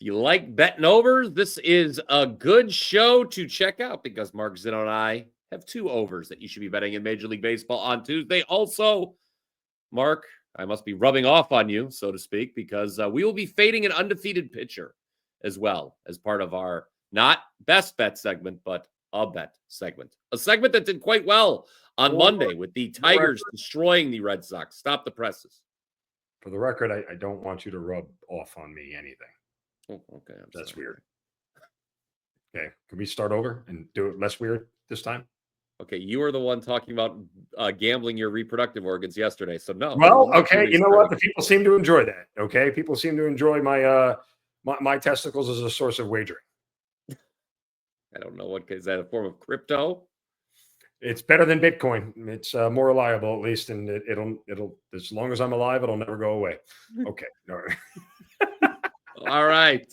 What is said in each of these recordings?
If you like betting overs, this is a good show to check out because Mark Zinno and I have 2 overs that you should be betting in Major League Baseball on Tuesday. Also, Mark, I must be rubbing off on you, so to speak, because we will be fading an undefeated pitcher as well as part of our not best bet segment, but a bet segment. A segment that did quite well on Monday with the Tigers destroying the Red Sox. Stop the presses. For the record, I don't want you to rub off on me anything. Oh, okay. That's weird. Okay. Can we start over and do it less weird this time? Okay. You were the one talking about gambling your reproductive organs yesterday. So no. Well, okay. You know what? The people seem to enjoy that. Okay. People seem to enjoy my my testicles as a source of wagering. I don't know. What is that, a form of crypto? It's better than Bitcoin. It's more reliable, at least, and it'll as long as I'm alive, it'll never go away. Okay. No. All right.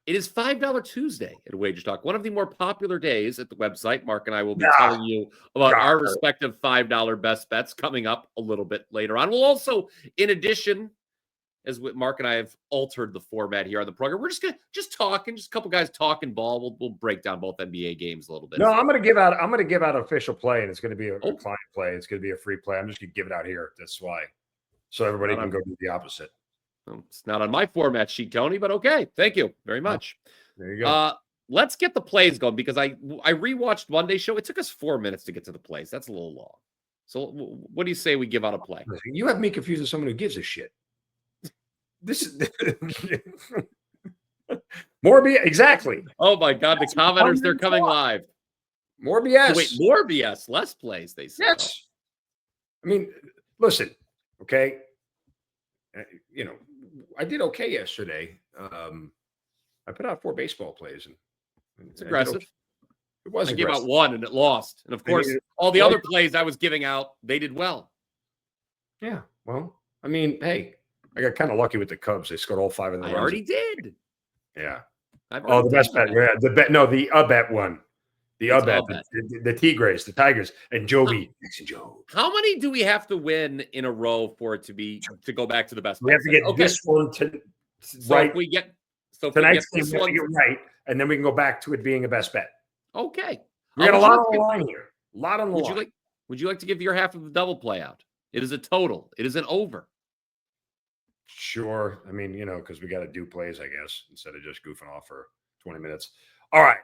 It is $5 Tuesday at WagerTalk, one of the more popular days at the website. Mark and I will be telling you about our respective $5 best bets coming up a little bit later on. We'll also, in addition, as Mark and I have altered the format here on the program, we're just gonna talking, just a couple guys talking ball. We'll break down both NBA games a little bit. No, I'm gonna give out official play, and it's gonna be a client play. It's gonna be a free play. I'm just gonna give it out here. That's why, so everybody can go do the opposite. It's not on my format sheet, Tony, but okay. Thank you very much. There you go. Let's get the plays going because I rewatched Monday's show. It took us 4 minutes to get to the plays. That's a little long. So what do you say we give out a play? You have me confused with someone who gives a shit. This is more BS. Exactly. Oh my God, the commenters, they're coming live. More BS. Oh, wait, more BS, less plays, they say. Yes. I mean, listen, okay. I did okay yesterday. I put out 4 baseball plays, and it's aggressive. It was. I gave out 1 and it lost, and of course, all the other plays I was giving out, they did well. Yeah. Well, I mean, hey, I got kind of lucky with the Cubs. They scored all 5 of the runs. I already did. Yeah. The best bet. Yeah. The bet. No, the bet one. The bet. The Tigres, the Tigers, and Joby. How many do we have to win in a row for it to go back to the best? We have to get this one right. If we get tonight's game, we have to get right, and then we can go back to it being a best bet. Okay. We got a lot on the line here. A lot on the line. Would you like to give your half of the double play out? It is a total. It is an over. Sure. I mean, because we got to do plays, I guess, instead of just goofing off for 20 minutes. All right.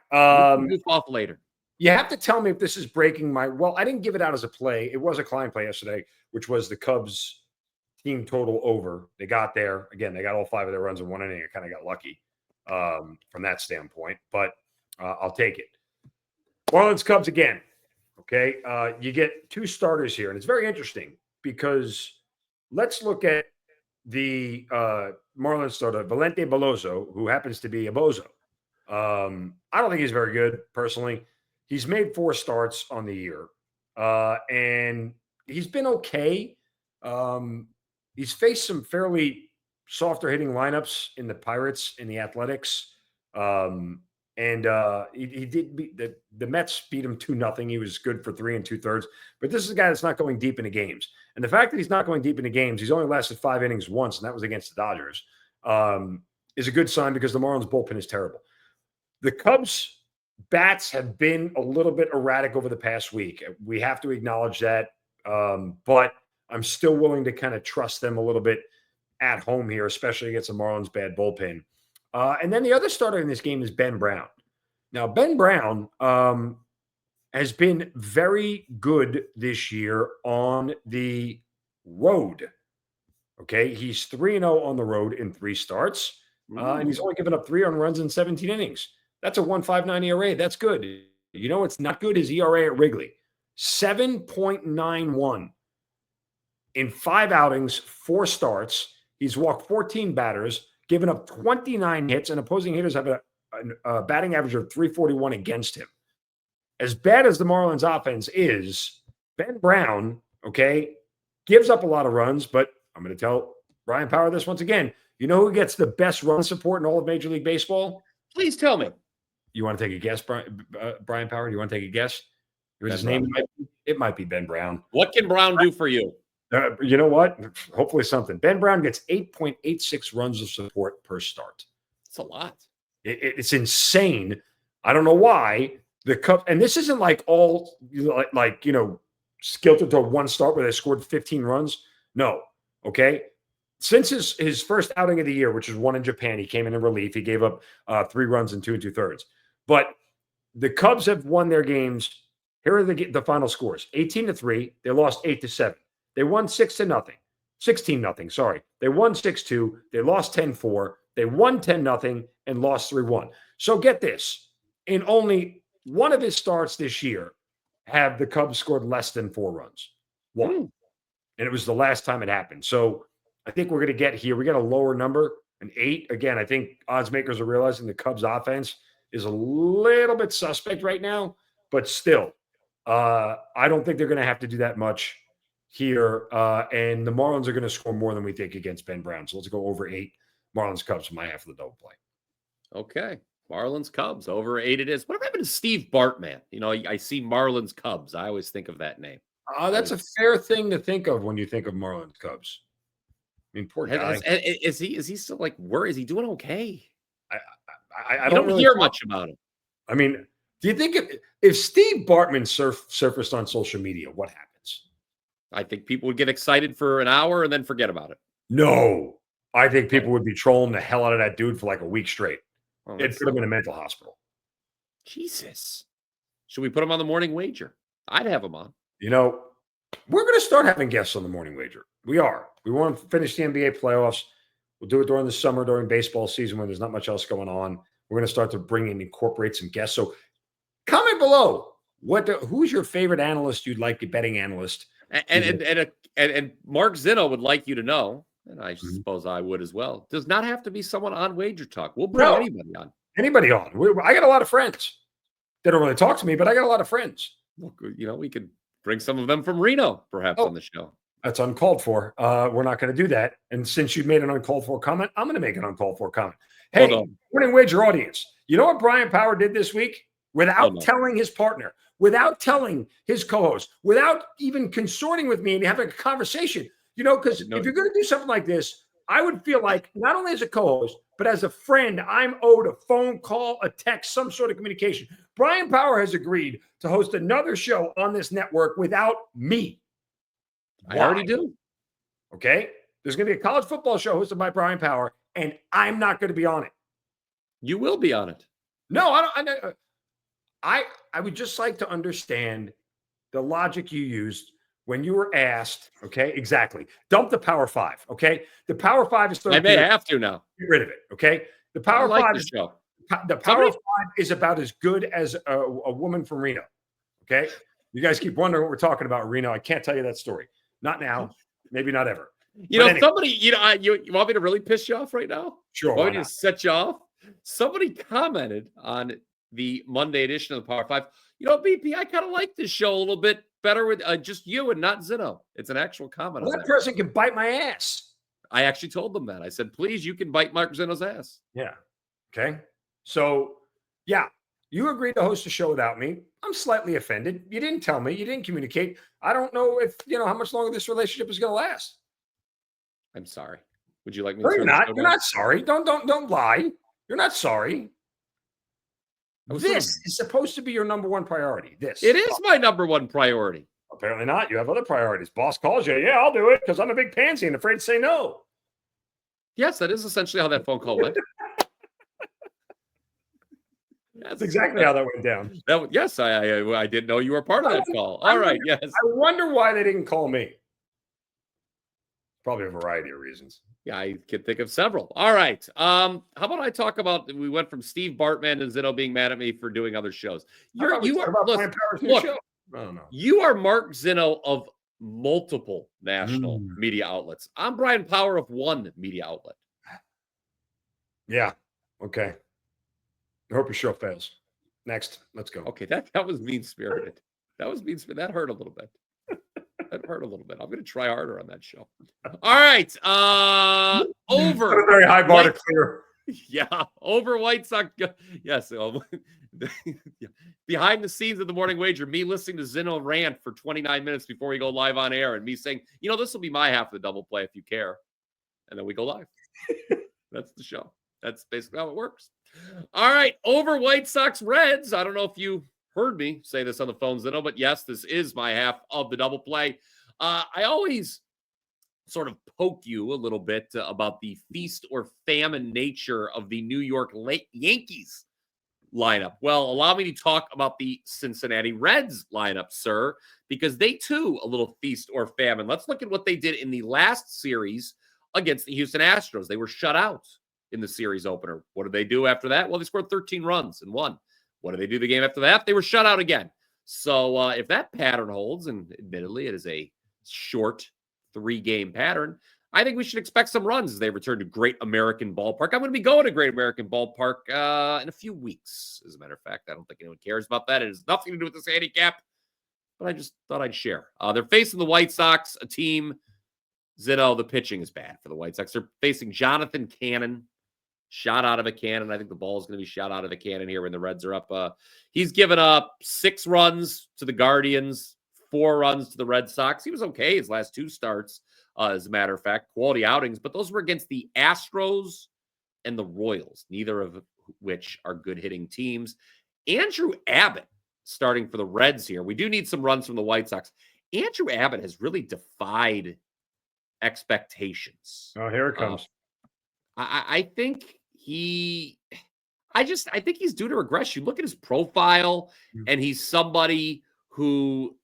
Goof off later. You have to tell me if this is breaking my. Well, I didn't give it out as a play. It was a client play yesterday, which was the Cubs team total over. They got there. Again, they got all 5 of their runs in 1 inning. I kind of got lucky from that standpoint, but I'll take it. Marlins Cubs again. Okay. You get 2 starters here, and it's very interesting because let's look at the Marlins starter, Valente Beloso, who happens to be a bozo. I don't think he's very good, personally. He's made 4 starts on the year, and he's been okay. He's faced some fairly softer hitting lineups in the Pirates, in the Athletics, and he did beat the Mets beat him 2-0. He was good for 3 2/3, but this is a guy that's not going deep into games. And the fact that he's not going deep into games, he's only lasted 5 innings once, and that was against the Dodgers, is a good sign because the Marlins bullpen is terrible. The Cubs bats have been a little bit erratic over the past week. We have to acknowledge that. But I'm still willing to kind of trust them a little bit at home here, especially against the Marlins' bad bullpen. And then the other starter in this game is Ben Brown. Now, Ben Brown has been very good this year on the road. Okay, he's 3-0 on the road in 3 starts, and he's only given up 3 earned runs in 17 innings. That's a 1.59 ERA. That's good. You know what's not good? His ERA at Wrigley, 7.91 in 5 outings, 4 starts. He's walked 14 batters, given up 29 hits, and opposing hitters have a batting average of 341 against him. As bad as the Marlins offense is, Ben Brown, okay, gives up a lot of runs, but I'm going to tell Bryan Power this once again. You know who gets the best run support in all of Major League Baseball? Please tell me. You want to take a guess, Bryan Power? You want to take a guess? His name? It might be Ben Brown. What can Brown do for you? You know what? Hopefully something. Ben Brown gets 8.86 runs of support per start. It's a lot. It's insane. I don't know why the Cubs, and this isn't like all like skilted to one start where they scored 15 runs. No, okay. Since his first outing of the year, which was one in Japan, he came in relief. He gave up 3 runs in 2 2/3. But the Cubs have won their games. Here are the final scores: 18-3. They lost 8-7. They won 6-0, 16-0. Sorry, they won 6-2. They lost 10-4. They won 10-0 and lost 3-1. So get this: in only one of his starts this year, have the Cubs scored less than 4 runs. One, and it was the last time it happened. So I think we're going to get here. We got a lower number, an 8. Again, I think odds makers are realizing the Cubs offense is a little bit suspect right now, but still, I don't think they're going to have to do that much here. And the Marlins are going to score more than we think against Ben Brown. So let's go over 8. Marlins Cubs for my half of the double play. Okay. Marlins Cubs over 8 it is. What happened to Steve Bartman? I see Marlins Cubs. I always think of that name. That's a fair thing to think of when you think of Marlins Cubs. I mean, poor guy. Is he still like, where is he doing? Okay. I don't really hear much about him. I mean, do you think if Steve Bartman surfaced on social media, what happens? I think people would get excited for an hour and then forget about it. No, I think people would be trolling the hell out of that dude for like a week straight. It'd put him in a mental hospital. Jesus. Should we put him on the morning wager? I'd have him on. We're going to start having guests on the morning wager. We are. We want to finish the NBA playoffs. We'll do it during the summer, during baseball season when there's not much else going on. We're going to start to incorporate some guests. So comment below. Who's your favorite analyst you'd like, a betting analyst? And Mark Zinno would like you to know, and I suppose I would as well. Does not have to be someone on WagerTalk. We'll bring anybody on. Anybody on. I got a lot of friends. They don't really talk to me, but I got a lot of friends. Well, we could bring some of them from Reno, perhaps, on the show. That's uncalled for. We're not going to do that. And since you made an uncalled for comment, I'm going to make an uncalled for comment. Hey, morning wager audience. You know what Brian Power did this week? Without telling his partner, without telling his co-host, without even consorting with me and having a conversation, because if you're going to do something like this, I would feel like not only as a co-host, but as a friend, I'm owed a phone call, a text, some sort of communication. Brian Power has agreed to host another show on this network without me. I already do. Okay. There's going to be a college football show hosted by Brian Power, and I'm not going to be on it. You will be on it. No, I don't. I would just like to understand the logic you used when you were asked. Okay, exactly. Dump the Power 5. Okay, the Power 5 is. I may have to now. Get rid of it. Okay, the Power 5 is show. The Power 5 is about as good as a woman from Reno. Okay, you guys keep wondering what we're talking about, Reno. I can't tell you that story. Not now. Maybe not ever. Somebody. You want me to really piss you off right now? Sure. Want me to set you off? Somebody commented on the Monday edition of the Power 5. BP, I kind of like this show a little bit better with just you and not Zinno. It's an actual comment. Well, that person can bite my ass. I actually told them that. I said, please, you can bite Mark Zinno's ass. Yeah. Okay. So, yeah, you agreed to host a show without me. I'm slightly offended. You didn't tell me. You didn't communicate. I don't know if, how much longer this relationship is going to last. I'm sorry. Would you like me to? No, you're not. You're not sorry. Don't lie. You're not sorry. This is supposed to be your number one priority. It is my number one priority. Apparently not. You have other priorities. Boss calls you. Yeah, I'll do it because I'm a big pansy and afraid to say no. Yes, that is essentially how that phone call went. That's exactly how that went down. Yes, I didn't know you were part of that call. All right, yes. I wonder why they didn't call me. Probably a variety of reasons. Yeah, I can think of several. All right. How about I talk about, we went from Steve Bartman and Zinno being mad at me for doing other shows. You are Mark Zinno of multiple national media outlets. I'm Brian Power of one media outlet. Yeah. Okay. I hope your show fails. Next. Let's go. Okay. That was mean-spirited. That hurt a little bit. That hurt a little bit. I'm going to try harder on that show. All right. Over. A very high bar to clear. Yeah. Over White Sox. Yes. Behind the scenes of the morning wager, me listening to Zinno rant for 29 minutes before we go live on air, and me saying, this will be my half of the double play if you care. And then we go live. That's the show. That's basically how it works. All right. Over White Sox Reds. I don't know if you heard me say this on the phone, Zinno, but yes, this is my half of the double play. I always sort of poke you a little bit about the feast or famine nature of the New York Yankees lineup. Well, allow me to talk about the Cincinnati Reds lineup, sir, because they too a little feast or famine. Let's look at what they did in the last series against the Houston Astros. They were shut out in the series opener. What did they do after that? Well, they scored 13 runs and won. What did they do the game after that? They were shut out again. So if that pattern holds, and admittedly it is a short 3-game pattern, I think we should expect some runs as they return to Great American Ballpark. I'm going to be going to Great American Ballpark in a few weeks. As a matter of fact, I don't think anyone cares about that. It has nothing to do with this handicap, but I just thought I'd share. They're facing the White Sox, a team, Zinno, the pitching is bad for the White Sox. They're facing Jonathan Cannon, shot out of a cannon. I think the ball is going to be shot out of a cannon here when the Reds are up. He's given up 6 runs to the Guardians, 4 runs to the Red Sox. He was okay his last 2 starts. As a matter of fact, quality outings, but those were against the Astros and the Royals, neither of which are good hitting teams. Andrew Abbott starting for the Reds here. We do need some runs from the White Sox. Andrew Abbott has really defied expectations. Oh, here it comes. I think I think he's due to regress. You look at his profile, and he's somebody who,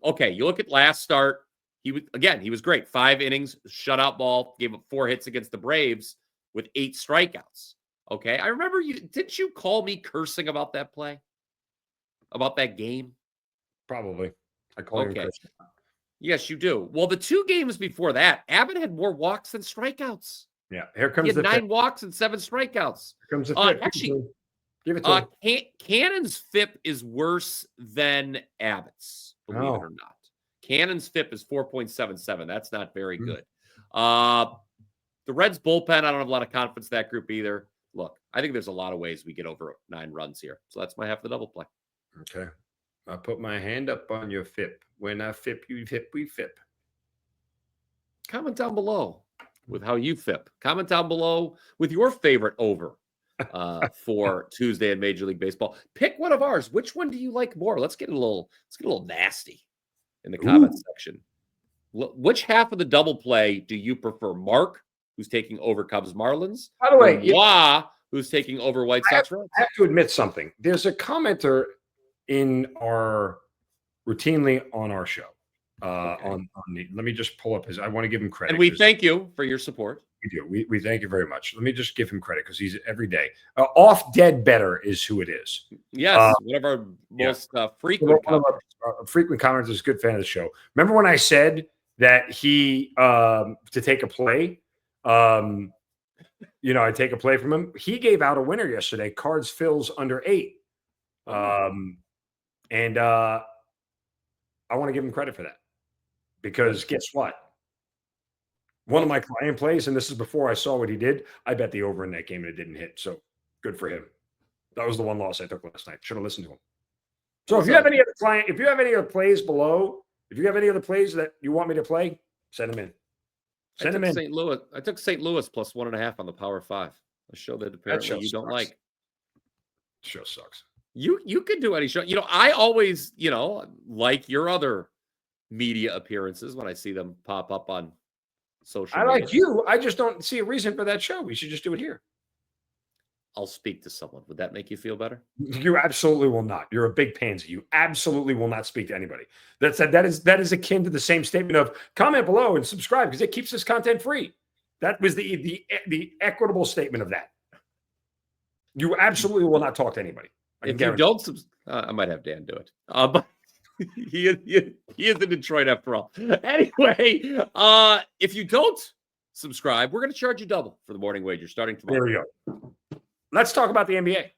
okay, you look at last start. He was great. 5 innings, shutout ball, gave up 4 hits against the Braves with 8 strikeouts. Okay. I remember didn't you call me cursing about that play? About that game? Probably. I call you cursing. Yes, you do. Well, the 2 games before that, Abbott had more walks than strikeouts. Yeah. Here comes he had 9 walks and 7 strikeouts. Here comes the FIP. Actually, give it to him. Cannon's FIP is worse than Abbott's, believe it or not. Cannon's FIP is 4.77. That's not very good. The Reds bullpen, I don't have a lot of confidence in that group either. Look, I think there's a lot of ways we get over 9 runs here. So that's my half of the double play. Okay. I put my hand up on your FIP. When I FIP, you FIP, we FIP. Comment down below with how you FIP. Comment down below with your favorite over for Tuesday in Major League Baseball. Pick one of ours. Which one do you like more? Let's get a little nasty in the comment section. Which half of the double play do you prefer? Mark, who's taking over Cubs Marlins? By the way, who's taking over White Sox Reds? I have to admit something. There's a commenter routinely on our show. Let me just pull up I want to give him credit. And we thank you for your support. We do. We thank you very much. Let me just give him credit because he's every day. Off Dead Better is who it is. Yes, one of our most frequent commenters. Frequent commenters is a good fan of the show. Remember when I said that he to take a play? I take a play from him. He gave out a winner yesterday. Cards fills under 8. And I want to give him credit for that because guess what? One of my client plays, and this is before I saw what he did, I bet the over in that game and it didn't hit. So good for him. That was the one loss I took last night. Should have listened to him. So if you have any other plays below, if you have any other plays that you want me to play, send them in. Send them in. St. Louis. I took St. Louis plus 1.5 on the Power 5. A show that apparently you don't like. Show sucks. You could do any show. I always, like your other media appearances when I see them pop up on social media. Like you. I just don't see a reason for that show. We should just do it here. I'll speak to someone. Would that make you feel better? You absolutely will not. You're a big pansy. You absolutely will not speak to anybody. That is akin to the same statement of comment below and subscribe because it keeps this content free. That was the equitable statement of that. You absolutely will not talk to anybody. If you don't, I might have Dan do it. But he is in Detroit after all. Anyway, if you don't subscribe, we're going to charge you double for the morning wager starting tomorrow. There we go. Let's talk about the NBA.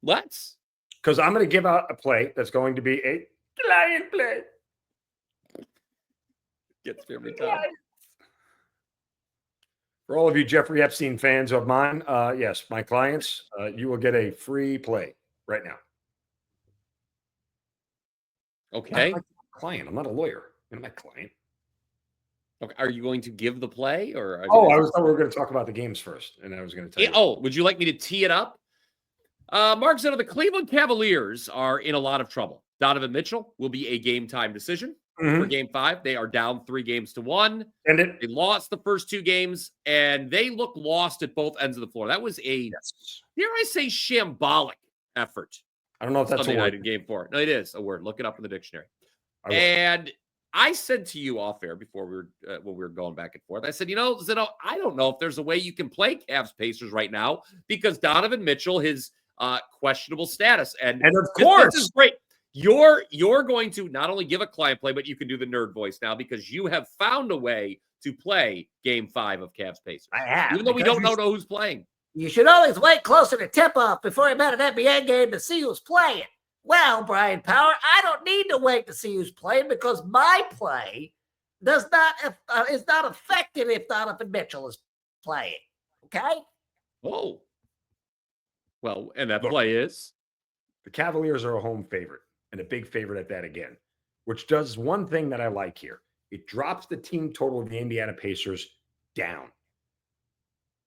Let's. Because I'm going to give out a play that's going to be a client play. Gets me every time. For all of you Jeffrey Epstein fans of mine, yes, my clients, you will get a free play right now. Okay. I'm a client. I'm not a lawyer. I'm not a client. Okay. Are you going to give the play, or I thought we were going to talk about the games first, and I was going to tell you. Oh, would you like me to tee it up? Mark Zinno, the Cleveland Cavaliers are in a lot of trouble. Donovan Mitchell will be a game time decision for Game 5. They are down 3-1. And they lost the first 2 games, and they look lost at both ends of the floor. That was a, dare I say, shambolic effort. I don't know if that's Sunday a night word. in Game 4. No, it is a word. Look it up in the dictionary. And I said to you off air before when we were going back and forth, I said, Zinno, I don't know if there's a way you can play Cavs Pacers right now because Donovan Mitchell, his questionable status. And of course, this is great. You're going to not only give a client play, but you can do the nerd voice now because you have found a way to play Game 5 of Cavs Pacers. I have. Even though we don't know who's playing. You should always wait closer to tip-off before you bet an NBA game to see who's playing. Well, Brian Power, I don't need to wait to see who's playing because my play is not affected if Donovan Mitchell is playing. Okay? Oh. Well, and that play is? The Cavaliers are a home favorite and a big favorite at that again, which does one thing that I like here. It drops the team total of the Indiana Pacers down.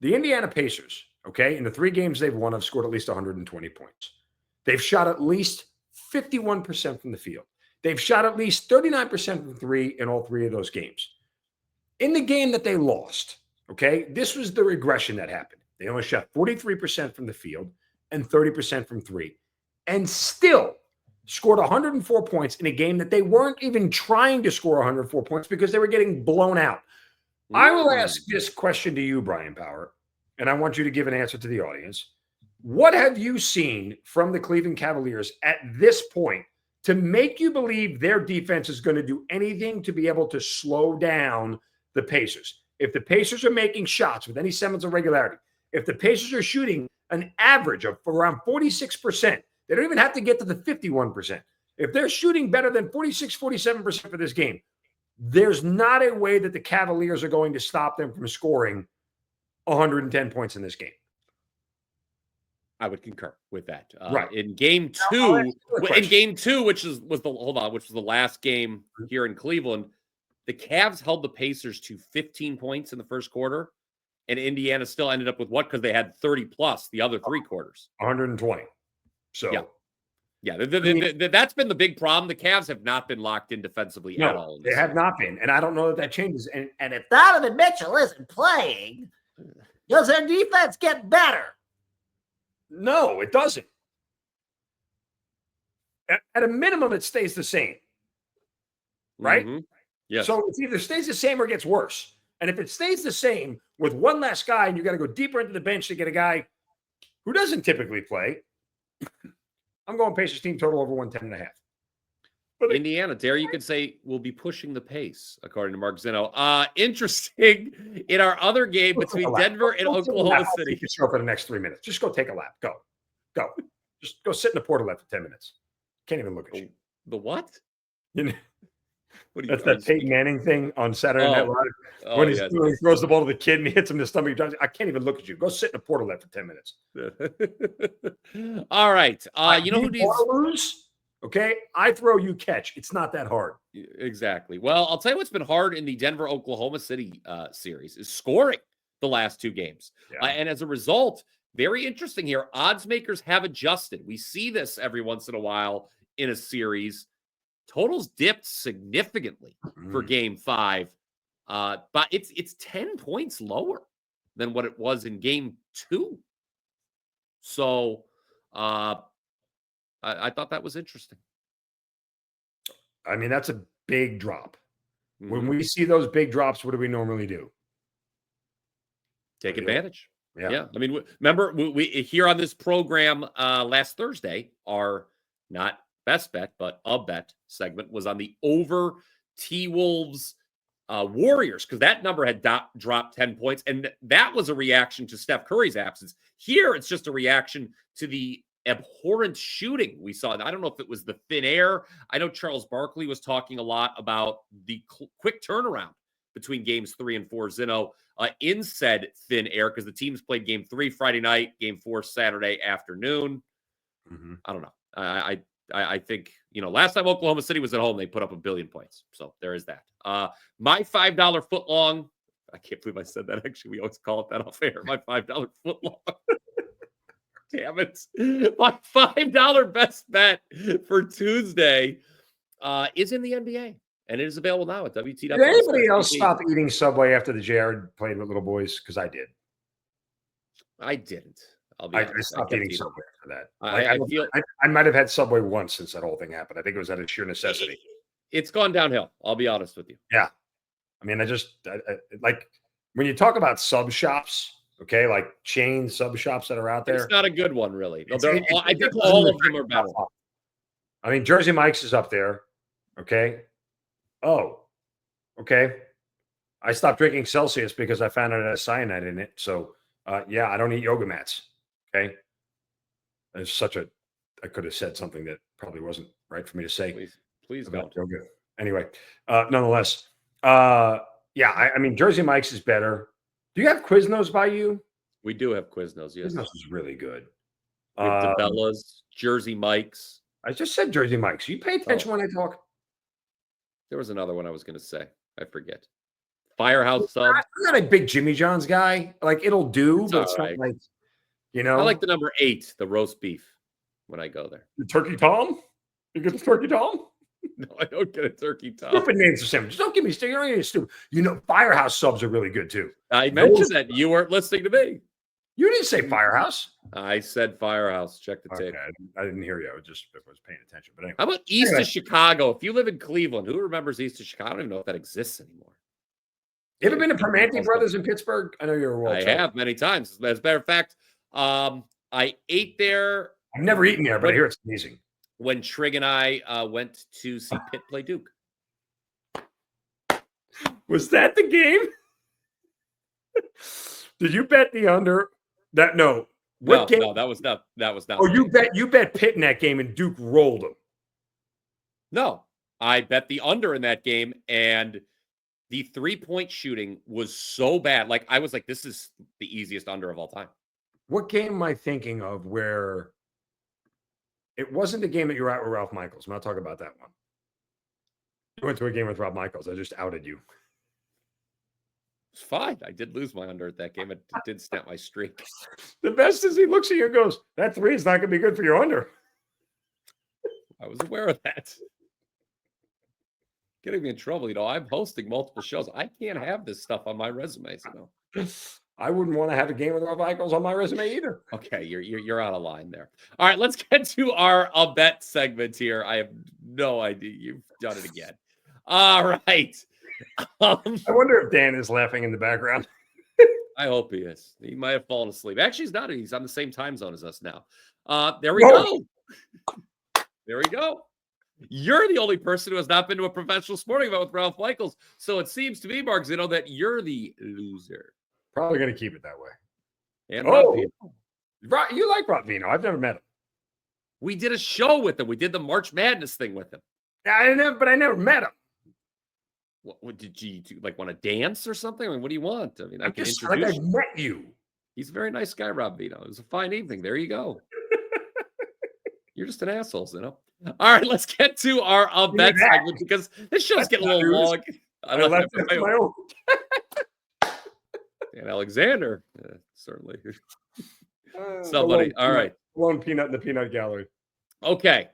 The Indiana Pacers, okay, in the 3 games they've won, have scored at least 120 points. They've shot at least 51% from the field. They've shot at least 39% from 3 in all 3 of those games. In the game that they lost, okay, this was the regression that happened. They only shot 43% from the field and 30% from 3, and still scored 104 points in a game that they weren't even trying to score 104 points because they were getting blown out. I will ask this question to you, Brian Power, and I want you to give an answer to the audience. What have you seen from the Cleveland Cavaliers at this point to make you believe their defense is going to do anything to be able to slow down the Pacers? If the Pacers are making shots with any semblance of regularity, if the Pacers are shooting an average of around 46%, they don't even have to get to the 51%. If they're shooting better than 46, 47% for this game, there's not a way that the Cavaliers are going to stop them from scoring 110 points in this game. I would concur with that. Right. In Game 2, which was the last game here in Cleveland, the Cavs held the Pacers to 15 points in the first quarter, and Indiana still ended up with what? Because they had 30 plus the other 3 quarters. 120. So yeah, that's been the big problem. The Cavs have not been locked in defensively at all. They have not been, and I don't know that changes. And if Donovan Mitchell isn't playing, does their defense get better? No, it doesn't. At a minimum, it stays the same. Right? Mm-hmm. Yes. So it either stays the same or gets worse. And if it stays the same with one less guy and you got to go deeper into the bench to get a guy who doesn't typically play, I'm going Pacers team total over 110.5. But Indiana, dare you could say, will be pushing the pace, according to Mark Zinno. Interesting. In our other game between Denver and Oklahoma City. You can for the next 3 minutes. Just go take a lap. Go. Just go sit in the portalette for 10 minutes. Can't even look at you. The what? That's that Peyton Manning thing on Saturday Night Live. When he throws the ball to the kid and he hits him in the stomach. I can't even look at you. Go sit in the portalette for 10 minutes. All right. You know who needs to lose? Okay, I throw, you catch. It's not that hard. Exactly. Well, I'll tell you what's been hard in the Denver-Oklahoma City series is scoring the last 2 games. Yeah. And as a result, very interesting here, odds makers have adjusted. We see this every once in a while in a series. Totals dipped significantly for Game 5, but it's 10 points lower than what it was in Game 2. So, I thought that was interesting. I mean, that's a big drop. Mm-hmm. When we see those big drops, what do we normally do? Take advantage. Yeah. I mean, remember, we here on this program last Thursday, our not best bet, but a bet segment was on the over T-Wolves Warriors, because that number had dropped 10 points, and that was a reaction to Steph Curry's absence. Here, it's just a reaction to the abhorrent shooting we saw. And I don't know if it was the thin air. I know Charles Barkley was talking a lot about the quick turnaround between games 3 and 4. Zinno, in said thin air because the teams played game 3 Friday night, game 4 Saturday afternoon. I don't know. I think, last time Oklahoma City was at home, they put up 1 billion points. So there is that. My $5 foot long. I can't believe I said that. Actually, we always call it that off air. My $5 foot long. Damn it. My $5 best bet for Tuesday is in the NBA. And it is available now at WT. Did anybody else stop eating Subway after the Jared played with little boys? Because I did. I didn't. I stopped eating Subway after that. I might have had Subway once since that whole thing happened. I think it was out of sheer necessity. It's gone downhill. I'll be honest with you. Yeah. I mean, I like when you talk about sub shops, okay, like chain sub shops that are out there. It's not a good one, really. I think all of them are better. I mean, Jersey Mike's is up there. Okay. Oh, okay. I stopped drinking Celsius because I found out it has cyanide in it. So, yeah, I don't eat yoga mats. Okay. There's I could have said something that probably wasn't right for me to say. Please don't. Yoga. Anyway, nonetheless, yeah, I mean, Jersey Mike's is better. Do you have Quiznos by you? We do have Quiznos, yes. Quiznos is really good. With DeBellas, Jersey Mike's. I just said Jersey Mike's. You pay attention when I talk. There was another one I was going to say. I forget. Firehouse Sub. I'm not a big Jimmy John's guy. Like, it'll do, but it's not like, I like the number 8, the roast beef, when I go there. The Turkey Tom? You get the Turkey Tom? No, I don't get a Turkey Tom. Stupid names of sandwiches. Don't give me stupid. Firehouse subs are really good too. I mentioned that. You weren't listening to me. You didn't say Firehouse. I said Firehouse. Check the tape. I didn't hear you. I was paying attention. But anyway. How about East of Chicago? If you live in Cleveland, who remembers East of Chicago? I don't even know if that exists anymore. You ever been to Permanente Brothers in Pittsburgh? I know you're a world. I have many times. As a matter of fact, I ate there. I've never eaten there, but I hear it's amazing. When Trig and I went to see Pitt play Duke. Was that the game? Did you bet the under? No, that was not. Oh, you bet Pitt in that game and Duke rolled them. No, I bet the under in that game, and the 3-point shooting was so bad. Like, I was like, this is the easiest under of all time. What game am I thinking of where it wasn't the game that you were at with Ralph Michaels? I'm not talking about that one. You went to a game with Ralph Michaels. I just outed you. It's fine. I did lose my under at that game. It did snap my streak. The best is he looks at you and goes, that 3 is not going to be good for your under. I was aware of that. Getting me in trouble. I'm hosting multiple shows. I can't have this stuff on my resume. I wouldn't want to have a game with Ralph Michaels on my resume either. Okay, you're out of line there. All right, let's get to our bet segment here. I have no idea. You've done it again. All right. I wonder if Dan is laughing in the background. I hope he is. He might have fallen asleep. Actually, he's not. He's on the same time zone as us now. There we go. There we go. You're the only person who has not been to a professional sporting event with Ralph Michaels. So it seems to me, Mark Zinno, that you're the loser. Probably going to keep it that way. And you like Rob Vino. I've never met him. We did a show with him. We did the March Madness thing with him. Yeah, I never met him. What did you do? Like, want to dance or something? I mean, what do you want? I mean, I can introduce like I met you. He's a very nice guy, Rob Vino. It was a fine evening. There you go. You're just an asshole, All right, let's get to our bet segment because this show's getting a little long. I left my own. And Alexander, certainly. Somebody. All right. Lone peanut in the peanut gallery. Okay.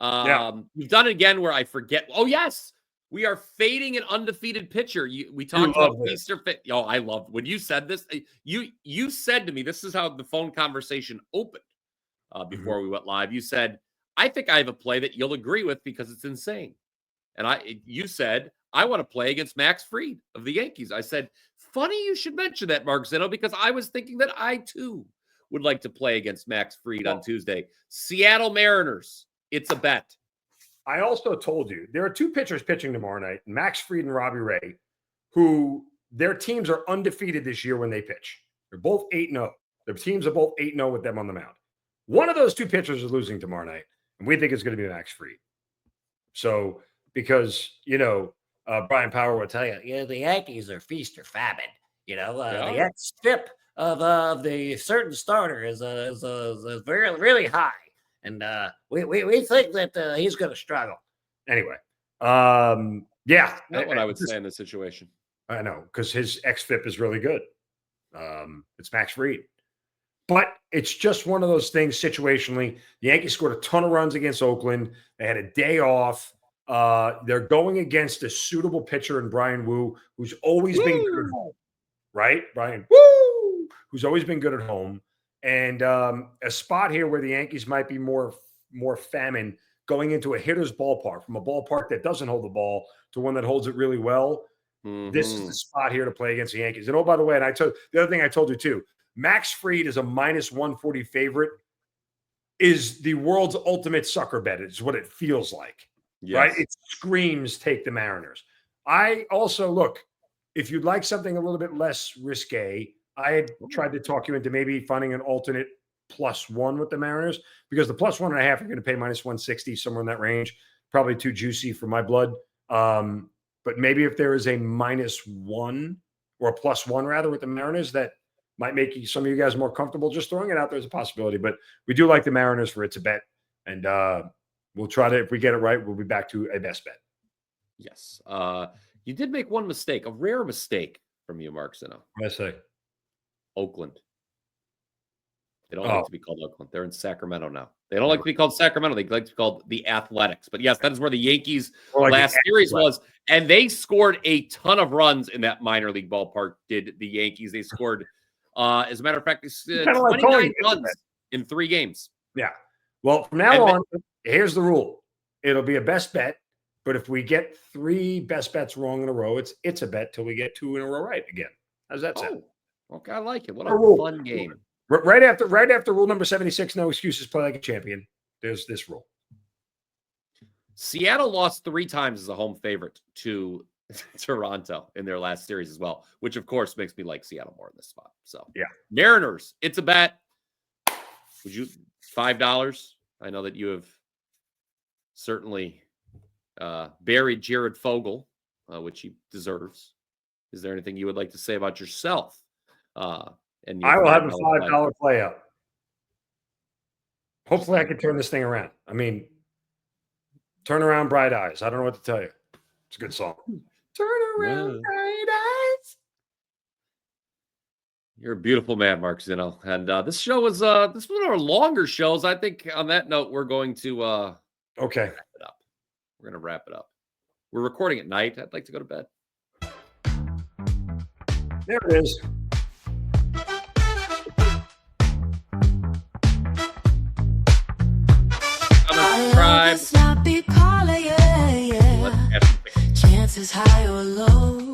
You've done it again where I forget. Oh, yes. We are fading an undefeated pitcher. We talked about Feaster Fit. Oh, I love when you said this. You said to me, this is how the phone conversation opened before we went live. You said, I think I have a play that you'll agree with because it's insane. And you said, I want to play against Max Fried of the Yankees. I said, funny you should mention that, Mark Zinno, because I was thinking that I, too, would like to play against Max Fried on Tuesday. Seattle Mariners. It's a bet. I also told you there are 2 pitchers pitching tomorrow night, Max Fried and Robbie Ray, who their teams are undefeated this year when they pitch. They're both 8-0. Their teams are both 8-0 with them on the mound. One of those 2 pitchers is losing tomorrow night, and we think it's going to be Max Fried. So, because, Brian Power will tell you, the Yankees are feast or famine. You know, Yeah. the xFIP of the certain starter is very really high, and we think that he's going to struggle. Anyway, Not what I would say in this situation. I know, because his xFIP is really good. It's Max Fried. But it's just one of those things situationally. The Yankees scored a ton of runs against Oakland. They had a day off. They're going against a suitable pitcher in Bryan Wu, who's always been good at home. Right? Bryan Wu, who's always been good at home. And a spot here where the Yankees might be more famine going into a hitter's ballpark, from a ballpark that doesn't hold the ball to one that holds it really well. This is the spot here to play against the Yankees. And oh, by the way, and the other thing I told you too, Max Fried is a minus 140 favorite, is the world's ultimate sucker bet. It's what it feels like, right? It screams take the Mariners. I also, look, if you'd like something a little bit less risque, I had tried to talk you into maybe finding an alternate +1 with the Mariners, because the +1.5, you're going to pay minus 160, somewhere in that range. Probably too juicy for my blood. But maybe if there is a -1 or a +1 rather with the Mariners, that might make some of you guys more comfortable. Just throwing it out there as a possibility. But we do like the Mariners for it's a bet. And we'll try to, if we get it right, we'll be back to a best bet. Yes. You did make one mistake, a rare mistake from you, Mark Zinno. What did I say? Oakland. They don't like to be called Oakland. They're in Sacramento now. They don't like to be called Sacramento. They like to be called the Athletics. But yes, that is where the Yankees last series was. And they scored a ton of runs in that minor league ballpark, did the Yankees. They scored, as a matter of fact, 29 runs in 3 games. Yeah. Well, from now on, here's the rule. It'll be a best bet. But if we get 3 best bets wrong in a row, it's a bet till we get 2 in a row right again. How's that sound? Okay, I like it. What a fun game. Right after rule number 76, no excuses, play like a champion. There's this rule. Seattle lost 3 times as a home favorite to Toronto in their last series as well, which of course makes me like Seattle more in this spot. So yeah, Mariners, it's a bet. Would you $5? I know that you have certainly buried Jared Fogle, which he deserves. Is there anything you would like to say about yourself? And I will have a $5 play up. Hopefully I can turn this thing around. I mean, turn around bright eyes. I don't know what to tell you. It's a good song. Turn around bright eyes. You're a beautiful man, Mark Zinno. And this show was this was one of our longer shows. I think on that note, we're going to wrap it up. We're going to wrap it up. We're recording at night. I'd like to go to bed. There it is. Subscribe. Chances high or low.